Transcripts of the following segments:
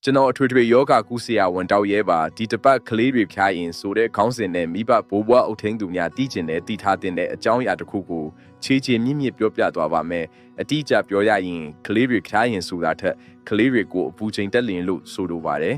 ကျွန်တော်အထွေထွေယောဂကုဆရာဝန်တောက်ရဲပါဒီတပတ်ကလေးတွေဖျားရင်ဆိုတဲ့ခေါင်းစဉ်နဲ့မိဘဘိုးဘွားအုပ်ထင်းသူများတည်ကျင်တဲ့တည်ထားတဲ့အကြောင်းအရာတစ်ခုကိုခြေချေမြင့်မြင့်ပြောပြသွားပါမယ်အတိအကျပြောရရင်ကလေးတွေဖျားရင်ဆိုတာထက်ကလေးတွေကိုအပူချိန်တက်လင်လို့ဆိုလိုပါတယ်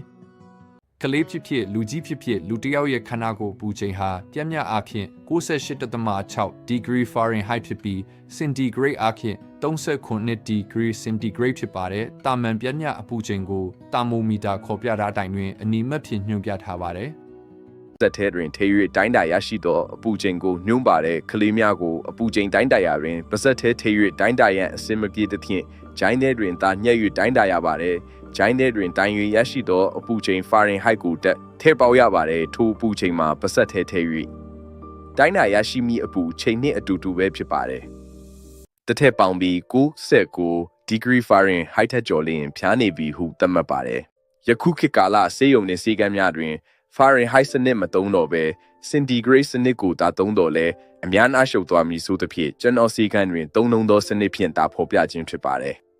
ကလေးဖြစ်လူကြီးဖြစ်လူတစ်ယောက်ရဲ့ခန္ဓာကိုယ်ပူချိန်ဟာပြင်းပြအားဖြင့်98.6 degree Fahrenheit ဖြစ်ပြီး centigrade အားဖြင့်39 degree centigrade ဖြစ်ပါတယ်။တာမန်ပြင်းပြအပူချိန်ကိုတာမိုမီတာခေါ်ပြထားတိုင်းတွင်အနီမတ်ဖြင့်ညွှန်ပြထားပါတယ်။သက်ထဲတွင်ထေ၍တိုင်းတာရရှိသောအပူချိန်ကိုညွှန်းပါတဲ့ကလေးများကိုအပူချိန်တိုင်းတာရာတွင်ပါးစပ်ထဲထေ၍တိုင်းတာရန်အစင်မပြေသဖြင့်ဂျိုင်းထဲတွင်သာညှက်၍တိုင်းတာရပါတယ်။ဂျိုင်းထဲတွင်တိုင်း၍ရရှိသောအပူချိန် Fahrenheit ကိုတက်ထဲပေါက်ရပါတယ်ထိုအပူချိန်မှာပါးစပ်ထဲထဲ၍တိုင်းတာရရှိမိအပူချိန်နှင့်အတူတူပဲဖြစ်ပါတယ်။တစ်ထက်ပေါင်းပြီး99 degree Fahrenheit ထက်ကျော်လျင်ဖျားနေပြီဟုသတ်မှတ်ပါတယ်။ယခုခေတ်ကာလဆေးရုံနှင့်ဆေးကမ်းများတွင် Fahrenheit စနစ်မသုံးတော့ဘဲ centigrade စနစ်ကိုသာသုံးတော့လဲအများအားရှုပ်သွားမည်ဆိုသဖြင့်ကျွန်တော်ဆေးကမ်းတွင်သုံးနှုန်းသောစနစ်ဖြင့်သာဖော်ပြခြင်းဖြစ်ပါတယ်။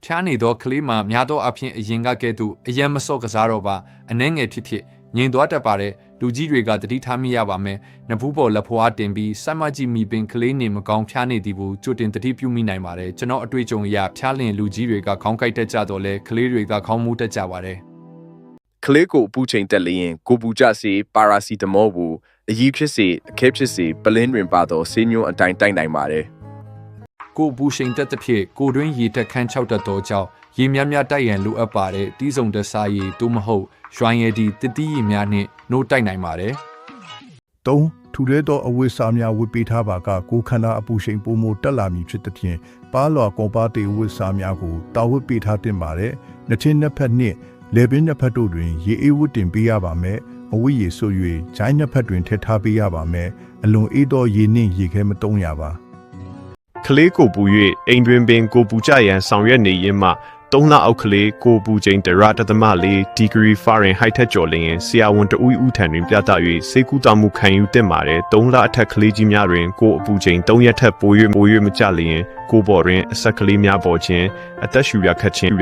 ဖျားနေသောကလေးမှာများသောအဖြစ်အရင်ကကဲ့သို့အယံမစော့ကစားတော့ပါအနှဲငယ်ဖြစ်ငြိမ်သွားတတ်ပါတယ်လူကြီးတွေကတတိထားမိရပါမယ်နဖူးပေါ်လက်ဖွားတင်ပြီးစိုက်မကြည့်မိပင်ကလေးနေမကောင်းဖျားနေသည်ကိုကြိုတင်တတိပြုမိနိုင်ပါတယ်ကျွန်တော်အတွေ့အကြုံအရဖျားလင်လူကြီးတွေကခေါင်းကိုက်တက်ကြတော့လဲကလေးတွေကခေါင်းမူးတက်ကြပါတယ်ကလေးကိုအပူချိန်တက်လျင်ကိုပူကြစေပါရာစီတမောကိုအကြီးဖြစ်စေအခဲဖြစ်စေပလင်းတွင်ပါသောဆေးမျိုးအတိုင်းတိုက်နိုင်ပါတယ်ကိုပူချိန်တက်တဲ့ဖြစ်ကိုတွင်းရေတက်ခန်း6တက်သောကြောင့်ရေများများတိုက်ရန်လိုအပ်ပါတယ်တီးစုံတစားရည်သို့မဟုတ်ရွှိုင်းရည်တတိရည်များနှင့်နှိုးတိုက်နိုင်ပါတယ်3ထူရဲသောအဝိစာများဝတ်ပေးထားပါကကိုခန္ဓာအပူချိန်ပိုမိုတက်လာမည်ဖြစ်သည်ဖြင့်ပါလွာကောပါတေဝိစာများကိုတာဝတ်ပေးထားတင်ပါတယ်နှစ်ချင်းနှစ်ဖက်နှင့်လေပင်နှစ်ဖက်တို့တွင်ရေအေးဝတ်တင်ပေးရပါမယ်အဝိရေဆို၍ဂျိုင်းနှစ်ဖက်တွင်ထည့်ထားပေးရပါမယ်အလွန်အေးသောရေနှင့်ရေခဲမတုံးရပါကလေးကိုပူ၍အိမ်တွင်ပင်ကိုပူကြရန်ဆောင်ရွက်နေရင်းမှ3လအောက်ကလေးကိုပူချိန်1.4 degree Fahrenheit ထက်ကျော်လျင်ဆရာဝန်တဦးဦးထံတွင်ပြသ၍ဆေးကုသမှုခံယူသင့်ပါတယ်3လအထက်ကလေးကြီးများတွင်ကိုအပူချိန်3ရက်ထက်ပို၍မကျလျင်ကိုပေါ်တွင်အဆက်ကလေးများပေါ်ခြင်းအသက်ရှူရခတ်ခြင်း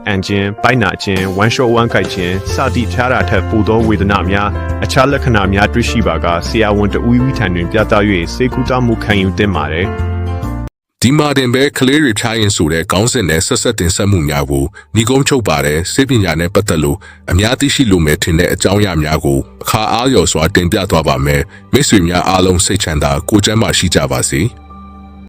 အန်ခြင်းပိုက်နာခြင်းဝမ်းလျှောဝမ်းကိုက်ခြင်းစသည့်ဖျားတာထက်ပိုသောဝေဒနာများအခြားလက္ခဏာများတွေ့ရှိပါကဆရာဝန်တဦးဦးထံတွင်ပြသ၍ဆေးကုသမှုခံယူသင့်ပါတယ်ဒီမှာတင်ပဲကလေးတွေဖျားရင်ဆိုတဲ့ခေါင်းစဉ်နဲ့ဆက်တင်ဆက်မှုများကိုညီကုန်းချုပ်ပါတယ်စိတ်ပညာနဲ့ပတ်သက်လို့အများသိရှိလိုမယ်ထင်တဲ့အကြောင်းအရာများကိုအခါအားလျော်စွာတင်ပြသွားပါမယ်မိတ်ဆွေများအားလုံးစိတ်ချမ်းသာကိုယ်ကျန်းမာရှိကြပါစေ။